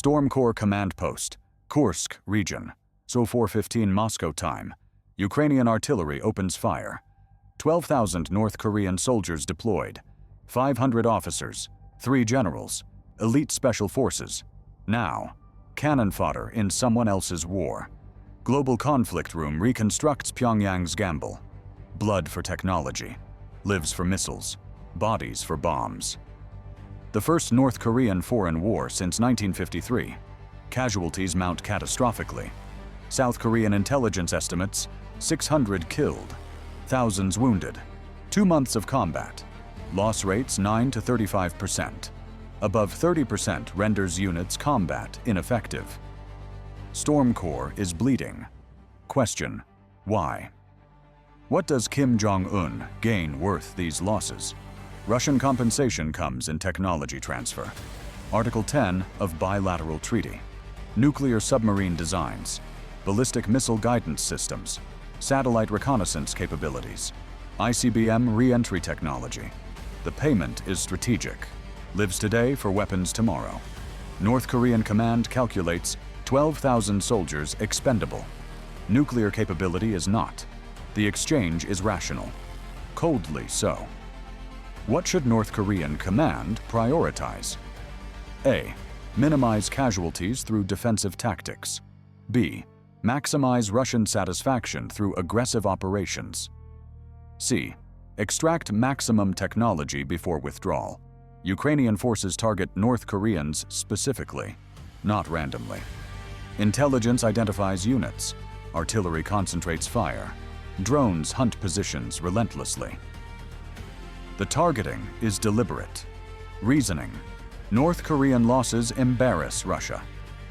Storm Corps Command Post, Kursk region, so 4:15 Moscow time. Ukrainian artillery opens fire. 12,000 North Korean soldiers deployed. 500 officers, 3 generals, elite special forces. Now, cannon fodder in someone else's war. Global conflict room reconstructs Pyongyang's gamble. Blood for technology, lives for missiles, bodies for bombs. The first North Korean foreign war since 1953. Casualties mount catastrophically. South Korean intelligence estimates 600 killed, thousands wounded. 2 months of combat. Loss rates 9 to 35%. Above 30% renders units combat ineffective. Storm Corps is bleeding. Question: why? What does Kim Jong Un gain worth these losses? Russian compensation comes in technology transfer. Article 10 of bilateral treaty. Nuclear submarine designs, ballistic missile guidance systems, satellite reconnaissance capabilities, ICBM re-entry technology. The payment is strategic. Lives today for weapons tomorrow. North Korean command calculates 12,000 soldiers expendable. Nuclear capability is not. The exchange is rational. Coldly so. What should North Korean command prioritize? A. Minimize casualties through defensive tactics. B. Maximize Russian satisfaction through aggressive operations. C. Extract maximum technology before withdrawal. Ukrainian forces target North Koreans specifically, not randomly. Intelligence identifies units. Artillery concentrates fire. Drones hunt positions relentlessly. The targeting is deliberate. Reasoning: North Korean losses embarrass Russia,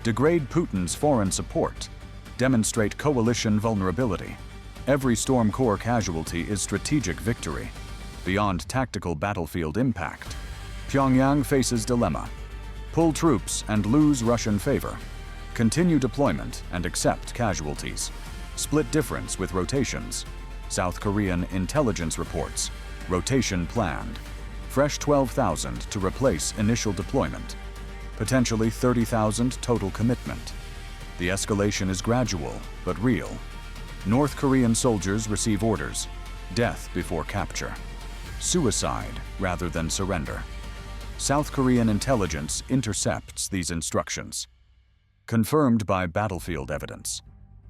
degrade Putin's foreign support, demonstrate coalition vulnerability. Every Storm Corps casualty is strategic victory, beyond tactical battlefield impact. Pyongyang faces dilemma: pull troops and lose Russian favor, continue deployment and accept casualties, split difference with rotations. South Korean intelligence reports: rotation planned, fresh 12,000 to replace initial deployment, potentially 30,000 total commitment. The escalation is gradual but real. North Korean soldiers receive orders: death before capture, suicide rather than surrender. South Korean intelligence intercepts these instructions. Confirmed by battlefield evidence.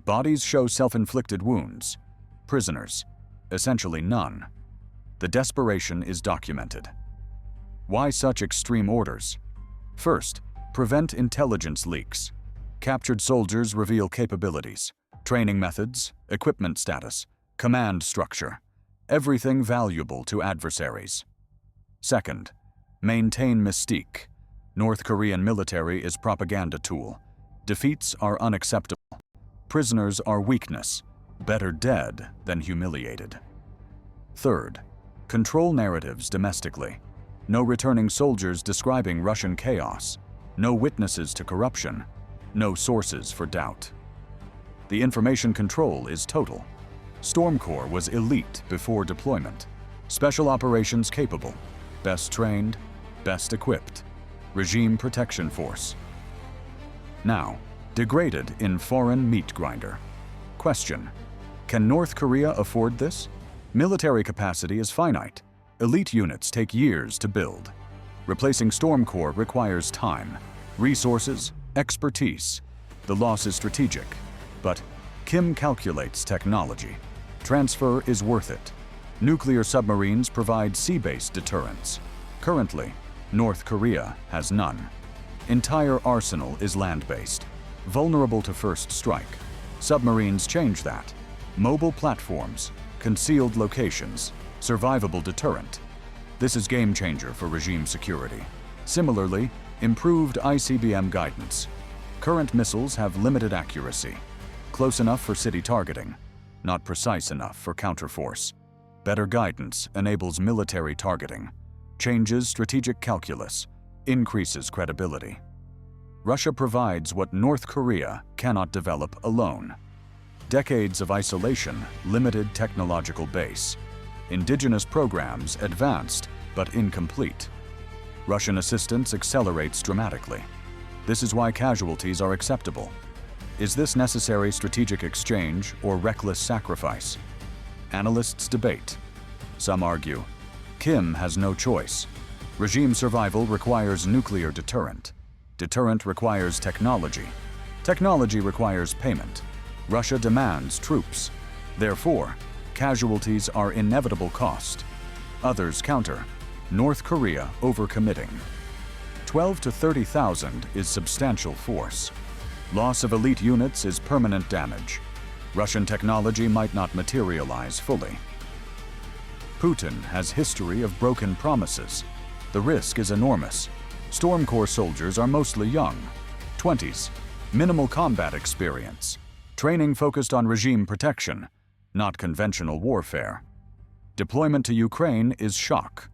Bodies show self-inflicted wounds. Prisoners, essentially none. The desperation is documented. Why such extreme orders? First, prevent intelligence leaks. Captured soldiers reveal capabilities, training methods, equipment status, command structure, everything valuable to adversaries. Second, maintain mystique. North Korean military is propaganda tool. Defeats are unacceptable. Prisoners are weakness. Better dead than humiliated. Third, control narratives domestically. No returning soldiers describing Russian chaos. No witnesses to corruption. No sources for doubt. The information control is total. Storm Corps was elite before deployment. Special operations capable. Best trained, best equipped. Regime protection force. Now, degraded in foreign meat grinder. Question: can North Korea afford this? Military capacity is finite. Elite units take years to build. Replacing Storm Corps requires time, resources, expertise. The loss is strategic, but Kim calculates technology. Transfer is worth it. Nuclear submarines provide sea-based deterrence. Currently, North Korea has none. Entire arsenal is land-based, vulnerable to first strike. Submarines change that. Mobile platforms, concealed locations, survivable deterrent. This is game changer for regime security. Similarly, improved ICBM guidance. Current missiles have limited accuracy. Close enough for city targeting, not precise enough for counterforce. Better guidance enables military targeting, changes strategic calculus, increases credibility. Russia provides what North Korea cannot develop alone. Decades of isolation, limited technological base. Indigenous programs advanced but incomplete. Russian assistance accelerates dramatically. This is why casualties are acceptable. Is this necessary strategic exchange or reckless sacrifice? Analysts debate. Some argue, Kim has no choice. Regime survival requires nuclear deterrent. Deterrent requires technology. Technology requires payment. Russia demands troops. Therefore, casualties are inevitable cost. Others counter. North Korea overcommitting. 12 to 30,000 is substantial force. Loss of elite units is permanent damage. Russian technology might not materialize fully. Putin has history of broken promises. The risk is enormous. Storm Corps soldiers are mostly young, 20s, minimal combat experience, training focused on regime protection, not conventional warfare. Deployment to Ukraine is shock.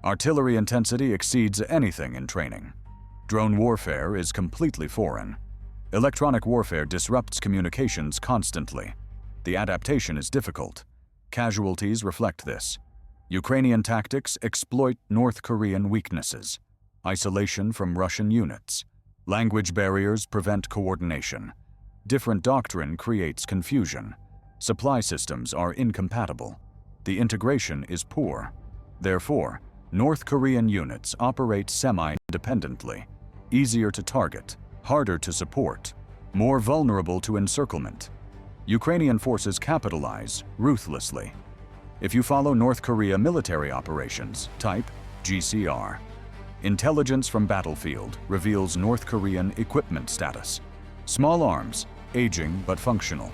Artillery intensity exceeds anything in training. Drone warfare is completely foreign. Electronic warfare disrupts communications constantly. The adaptation is difficult. Casualties reflect this. Ukrainian tactics exploit North Korean weaknesses. Isolation from Russian units. Language barriers prevent coordination. Different doctrine creates confusion. Supply systems are incompatible. The integration is poor. Therefore, North Korean units operate semi-independently. Easier to target, harder to support, more vulnerable to encirclement. Ukrainian forces capitalize ruthlessly. If you follow North Korea military operations, type GCR. Intelligence from battlefield reveals North Korean equipment status. Small arms, aging but functional.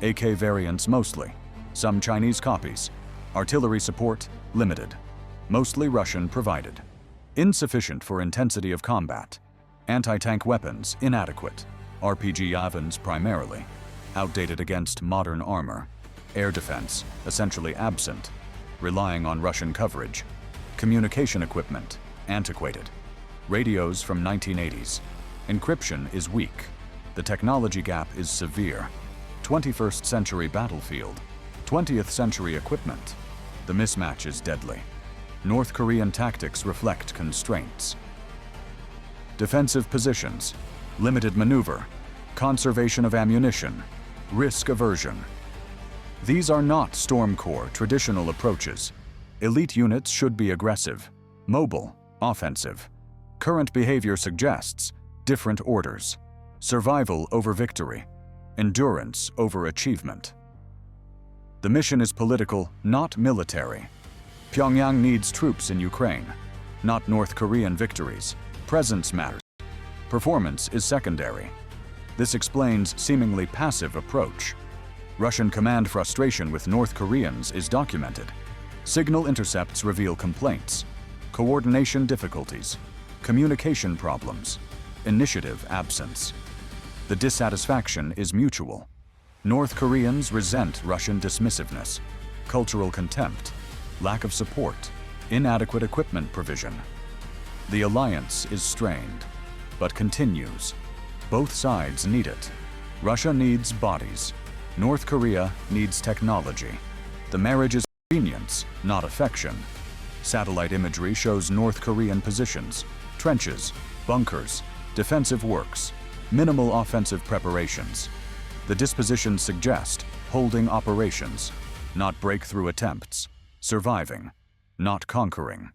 AK variants mostly. Some Chinese copies. Artillery support limited. Mostly Russian provided. Insufficient for intensity of combat. Anti-tank weapons inadequate. RPG Yavins primarily. Outdated against modern armor. Air defense essentially absent. Relying on Russian coverage. Communication equipment antiquated. Radios from 1980s. Encryption is weak. The technology gap is severe. 21st century battlefield. 20th century equipment. The mismatch is deadly. North Korean tactics reflect constraints. Defensive positions, limited maneuver, conservation of ammunition, risk aversion. These are not Storm Corps traditional approaches. Elite units should be aggressive, mobile, offensive. Current behavior suggests different orders. Survival over victory, endurance over achievement. The mission is political, not military. Pyongyang needs troops in Ukraine, not North Korean victories. Presence matters. Performance is secondary. This explains seemingly passive approach. Russian command frustration with North Koreans is documented. Signal intercepts reveal complaints, coordination difficulties, communication problems, initiative absence. The dissatisfaction is mutual. North Koreans resent Russian dismissiveness, cultural contempt, lack of support, inadequate equipment provision. The alliance is strained, but continues. Both sides need it. Russia needs bodies. North Korea needs technology. The marriage is convenience, not affection. Satellite imagery shows North Korean positions, trenches, bunkers, defensive works, minimal offensive preparations. The dispositions suggest holding operations, not breakthrough attempts, surviving, not conquering.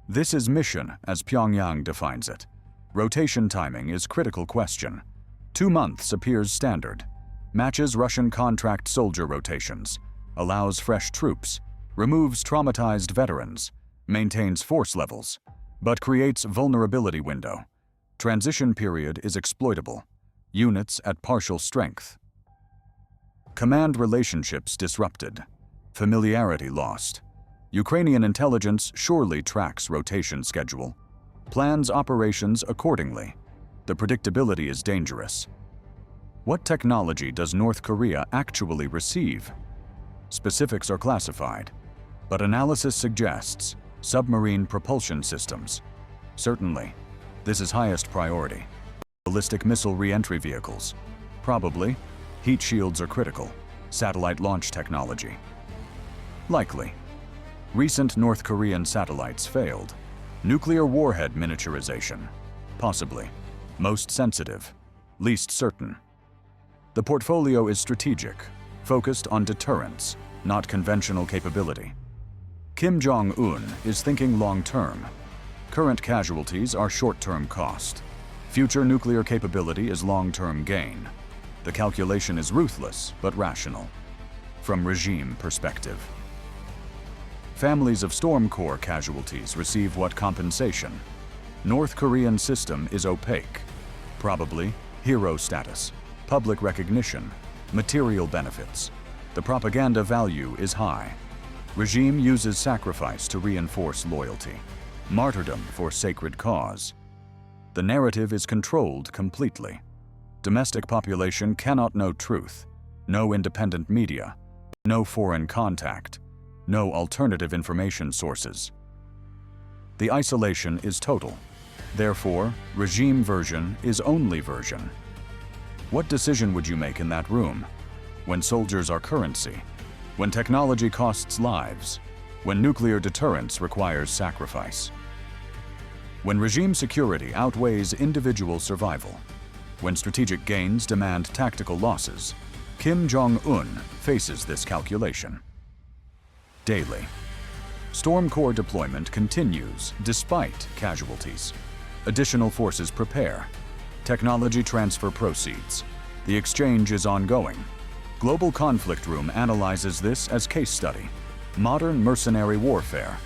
This is mission as Pyongyang defines it. Rotation timing is critical question. 2 months appears standard. Matches Russian contract soldier rotations, allows fresh troops, removes traumatized veterans, maintains force levels, but creates vulnerability window. Transition period is exploitable. Units at partial strength. Command relationships disrupted. Familiarity lost. Ukrainian intelligence surely tracks rotation schedule. Plans operations accordingly. The predictability is dangerous. What technology does North Korea actually receive? Specifics are classified, but analysis suggests submarine propulsion systems. Certainly, this is highest priority. Ballistic missile re-entry vehicles. Probably, heat shields are critical. Satellite launch technology. Likely. Recent North Korean satellites failed. Nuclear warhead miniaturization. Possibly. most sensitive, least certain. The portfolio is strategic, focused on deterrence, not conventional capability. Kim Jong Un is thinking long-term. Current casualties are short-term cost. Future nuclear capability is long-term gain. The calculation is ruthless but rational. From regime perspective. Families of Storm Corps casualties receive what compensation? North Korean system is opaque. Probably hero status, public recognition, material benefits. The propaganda value is high. Regime uses sacrifice to reinforce loyalty. Martyrdom for sacred cause. The narrative is controlled completely. Domestic population cannot know truth. No independent media. No foreign contact. No alternative information sources. The isolation is total. Therefore, regime version is only version. What decision would you make in that room? When soldiers are currency? When technology costs lives? When nuclear deterrence requires sacrifice? When regime security outweighs individual survival? When strategic gains demand tactical losses? Kim Jong Un faces this calculation. Daily. Storm Corps deployment continues despite casualties. Additional forces prepare. Technology transfer proceeds. The exchange is ongoing. Global Conflict Room analyzes this as case study. Modern mercenary warfare.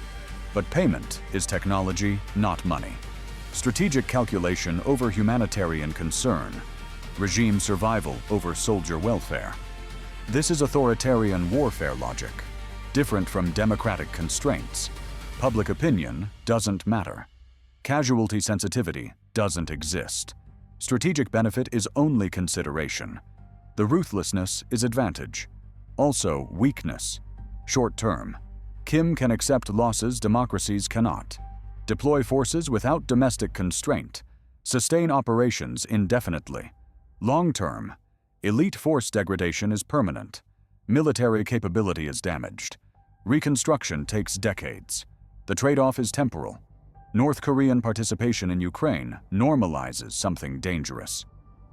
But payment is technology, not money. Strategic calculation over humanitarian concern. Regime survival over soldier welfare. This is authoritarian warfare logic, different from democratic constraints. Public opinion doesn't matter. Casualty sensitivity doesn't exist. Strategic benefit is only consideration. The ruthlessness is advantage. Also weakness. Short term. Kim can accept losses democracies cannot. Deploy forces without domestic constraint. Sustain operations indefinitely. Long term. Elite force degradation is permanent. Military capability is damaged. Reconstruction takes decades. The trade-off is temporal. North Korean participation in Ukraine normalizes something dangerous.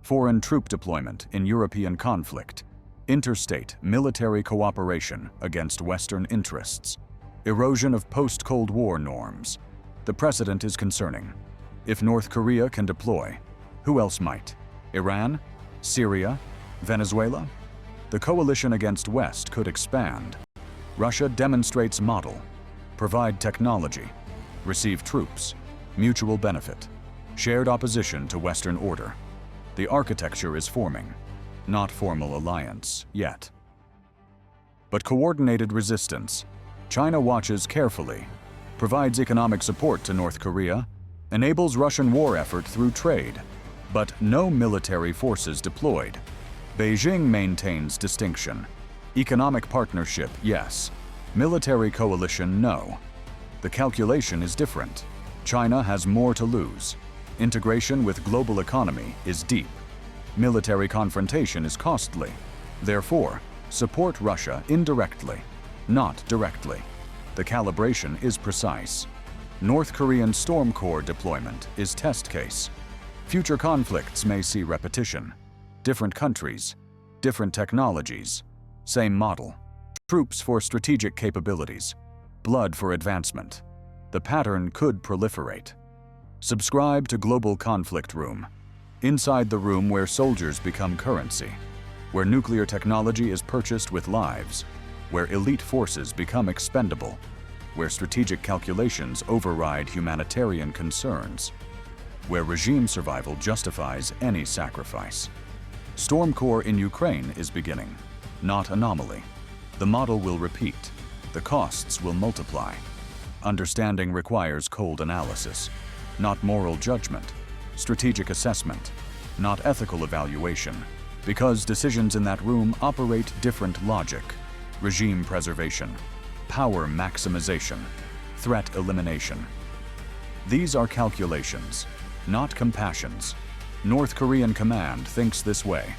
Foreign troop deployment in European conflict. Interstate military cooperation against Western interests. Erosion of post-Cold War norms. The precedent is concerning. If North Korea can deploy, who else might? Iran? Syria? Venezuela? The coalition against West could expand. Russia demonstrates model. Provide technology. Receive troops. Mutual benefit. Shared opposition to Western order. The architecture is forming. Not formal alliance yet. But coordinated resistance. China watches carefully. Provides economic support to North Korea. Enables Russian war effort through trade. But no military forces deployed. Beijing maintains distinction. Economic partnership, yes. Military coalition, no. The calculation is different. China has more to lose. Integration with global economy is deep. Military confrontation is costly. Therefore, support Russia indirectly, not directly. The calibration is precise. North Korean Storm Corps deployment is test case. Future conflicts may see repetition. Different countries, different technologies, same model. Troops for strategic capabilities, blood for advancement. The pattern could proliferate. Subscribe to Global Conflict Room. Inside the room where soldiers become currency, where nuclear technology is purchased with lives, where elite forces become expendable, where strategic calculations override humanitarian concerns, where regime survival justifies any sacrifice. Storm Corps in Ukraine is beginning, not anomaly. The model will repeat. The costs will multiply. Understanding requires cold analysis, not moral judgment. Strategic assessment, not ethical evaluation, because decisions in that room operate different logic. Regime preservation, power maximization, threat elimination. These are calculations, not compassions. North Korean command thinks this way.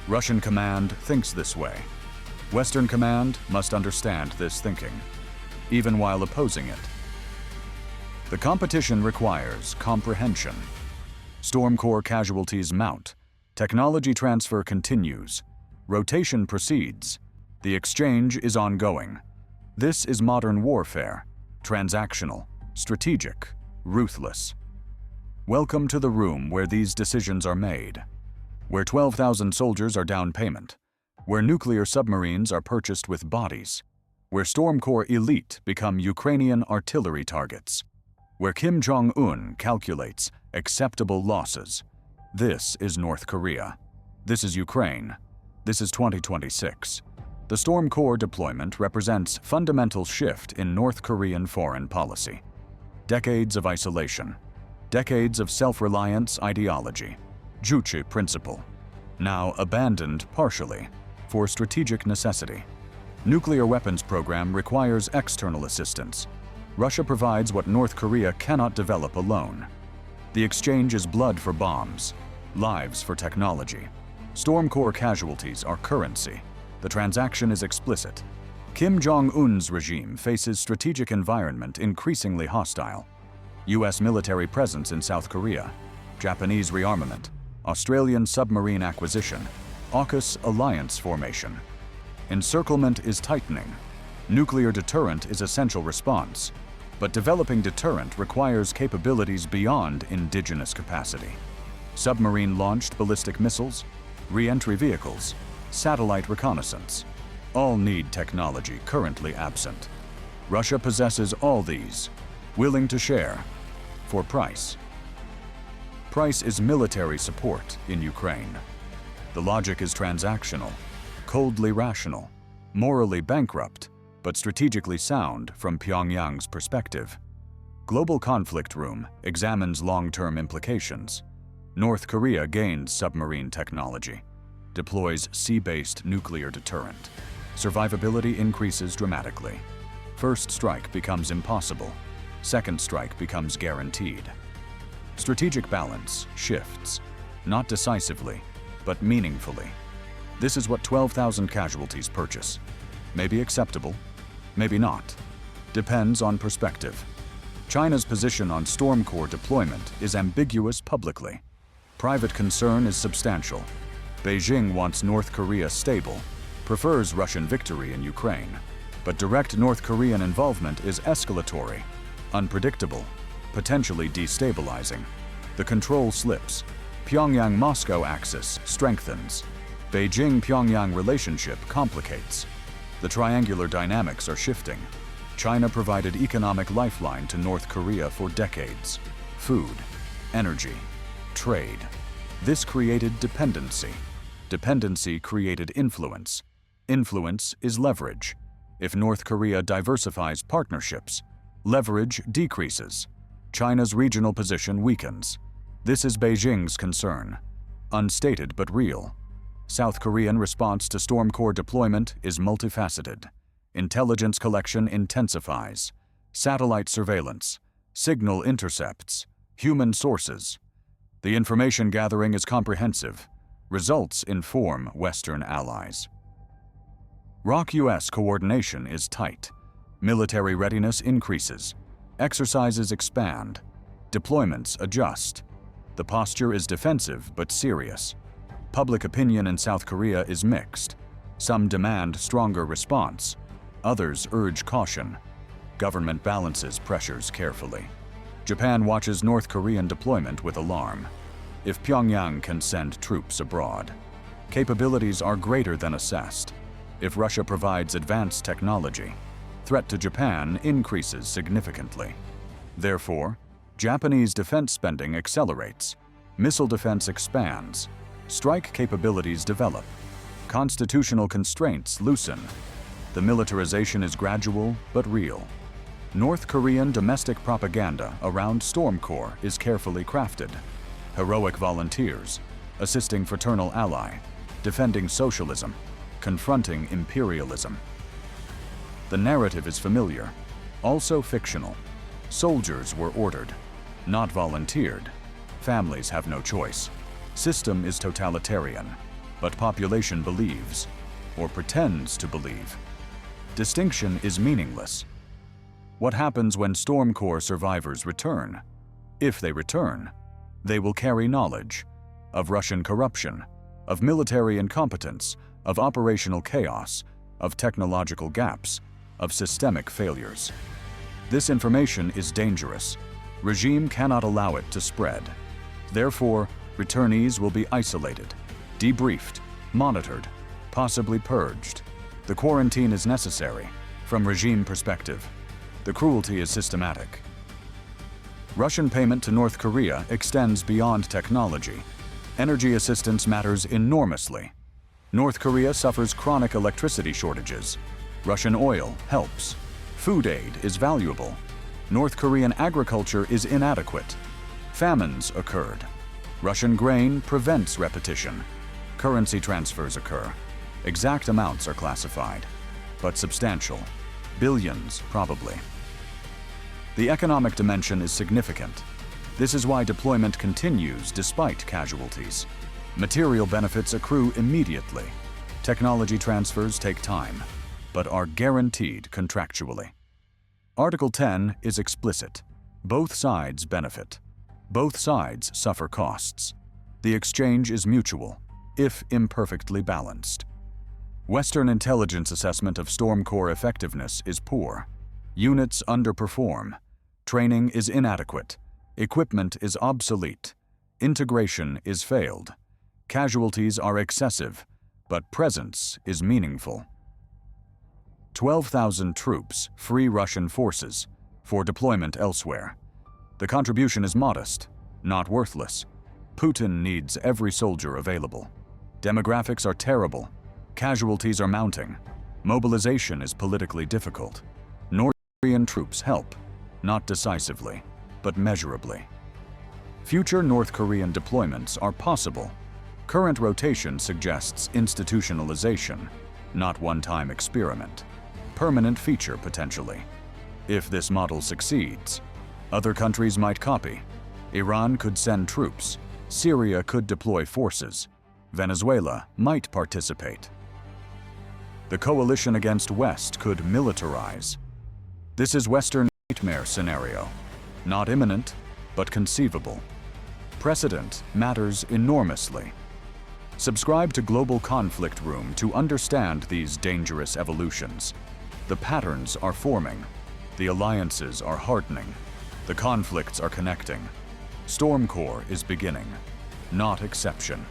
Russian command thinks this way. Western command must understand this thinking, even while opposing it. The competition requires comprehension. Storm Corps casualties mount. Technology transfer continues. Rotation proceeds. The exchange is ongoing. This is modern warfare. Transactional, strategic, ruthless. Welcome to the room where these decisions are made. Where 12,000 soldiers are down payment. Where nuclear submarines are purchased with bodies. Where Storm Corps elite become Ukrainian artillery targets. Where Jong Un calculates acceptable losses. This is North Korea. This is Ukraine. This is 2026. The Storm Corps deployment represents fundamental shift in North Korean foreign policy. Decades of isolation. Decades of self-reliance ideology. Juche principle. Now abandoned partially for strategic necessity. Nuclear weapons program requires external assistance. Russia provides what North Korea cannot develop alone. The exchange is blood for bombs, lives for technology. Storm Corps casualties are currency. The transaction is explicit. Jong Un's regime faces strategic environment increasingly hostile. U.S. military presence in South Korea, Japanese rearmament, Australian submarine acquisition, AUKUS alliance formation. Encirclement is tightening. Nuclear deterrent is essential response, but developing deterrent requires capabilities beyond indigenous capacity. Submarine-launched ballistic missiles, re-entry vehicles, satellite reconnaissance, all need technology currently absent. Russia possesses all these, willing to share, for price. Price is military support in Ukraine. The logic is transactional, coldly rational, morally bankrupt, but strategically sound from Pyongyang's perspective. Global Conflict Room examines long-term implications. North Korea gains submarine technology, deploys sea-based nuclear deterrent. Survivability increases dramatically. First strike becomes impossible. Second strike becomes guaranteed. Strategic balance shifts, not decisively, but meaningfully. This is what 12,000 casualties purchase. May be acceptable, maybe not. Depends on perspective. China's position on Storm Corps deployment is ambiguous publicly. Private concern is substantial. Beijing wants North Korea stable, prefers Russian victory in Ukraine, but direct North Korean involvement is escalatory, unpredictable, potentially destabilizing. The control slips. Pyongyang-Moscow axis strengthens. Beijing-Pyongyang relationship complicates. The triangular dynamics are shifting. China provided economic lifeline to North Korea for decades. Food, energy, trade. This created dependency. Dependency created influence. Influence is leverage. If North Korea diversifies partnerships, leverage decreases. China's regional position weakens. This is Beijing's concern. Unstated but real. South Korean response to Storm Corps deployment is multifaceted. Intelligence collection intensifies. Satellite surveillance, signal intercepts, human sources. The information gathering is comprehensive. Results inform Western allies. ROK-US coordination is tight. Military readiness increases. Exercises expand. Deployments adjust. The posture is defensive but serious. Public opinion in South Korea is mixed. Some demand stronger response. Others urge caution. Government balances pressures carefully. Japan watches North Korean deployment with alarm. If Pyongyang can send troops abroad, capabilities are greater than assessed. If Russia provides advanced technology, threat to Japan increases significantly. Therefore, Japanese defense spending accelerates. Missile defense expands. Strike capabilities develop. Constitutional constraints loosen. The militarization is gradual but real. North Korean domestic propaganda around Storm Corps is carefully crafted. Heroic volunteers, assisting fraternal ally, defending socialism, confronting imperialism. The narrative is familiar, also fictional. Soldiers were ordered, not volunteered. Families have no choice. System is totalitarian, but population believes, or pretends to believe. Distinction is meaningless. What happens when Storm Corps survivors return? If they return, They will carry knowledge of Russian corruption, of military incompetence, of operational chaos, of technological gaps, of systemic failures. This information is dangerous. Regime cannot allow it to spread. Therefore, returnees will be isolated, debriefed, monitored, possibly purged. The quarantine is necessary. From regime perspective, the cruelty is systematic. Russian payment to North Korea extends beyond technology. Energy assistance matters enormously. North Korea suffers chronic electricity shortages. Russian oil helps. Food aid is valuable. North Korean agriculture is inadequate. Famines occurred. Russian grain prevents repetition. Currency transfers occur. Exact amounts are classified, but substantial. Billions, probably. The economic dimension is significant. This is why deployment continues despite casualties. Material benefits accrue immediately. Technology transfers take time, but are guaranteed contractually. Article 10 is explicit. Both sides benefit. Both sides suffer costs. The exchange is mutual, if imperfectly balanced. Western intelligence assessment of Storm Corps effectiveness is poor. Units underperform. Training is inadequate. Equipment is obsolete. Integration is failed. Casualties are excessive, but presence is meaningful. 12,000 troops free Russian forces for deployment elsewhere. The contribution is modest, not worthless. Putin needs every soldier available. Demographics are terrible. Casualties are mounting. Mobilization is politically difficult. North Korean troops help, not decisively, but measurably. Future North Korean deployments are possible. Current rotation suggests institutionalization, not one-time experiment. Permanent feature potentially. If this model succeeds, other countries might copy. Iran could send troops. Syria could deploy forces. Venezuela might participate. The coalition against West could militarize. This is Western nightmare scenario. Not imminent, but conceivable. Precedent matters enormously. Subscribe to Global Conflict Room to understand these dangerous evolutions. The patterns are forming. The alliances are hardening. The conflicts are connecting. Storm Corps is beginning, not exception.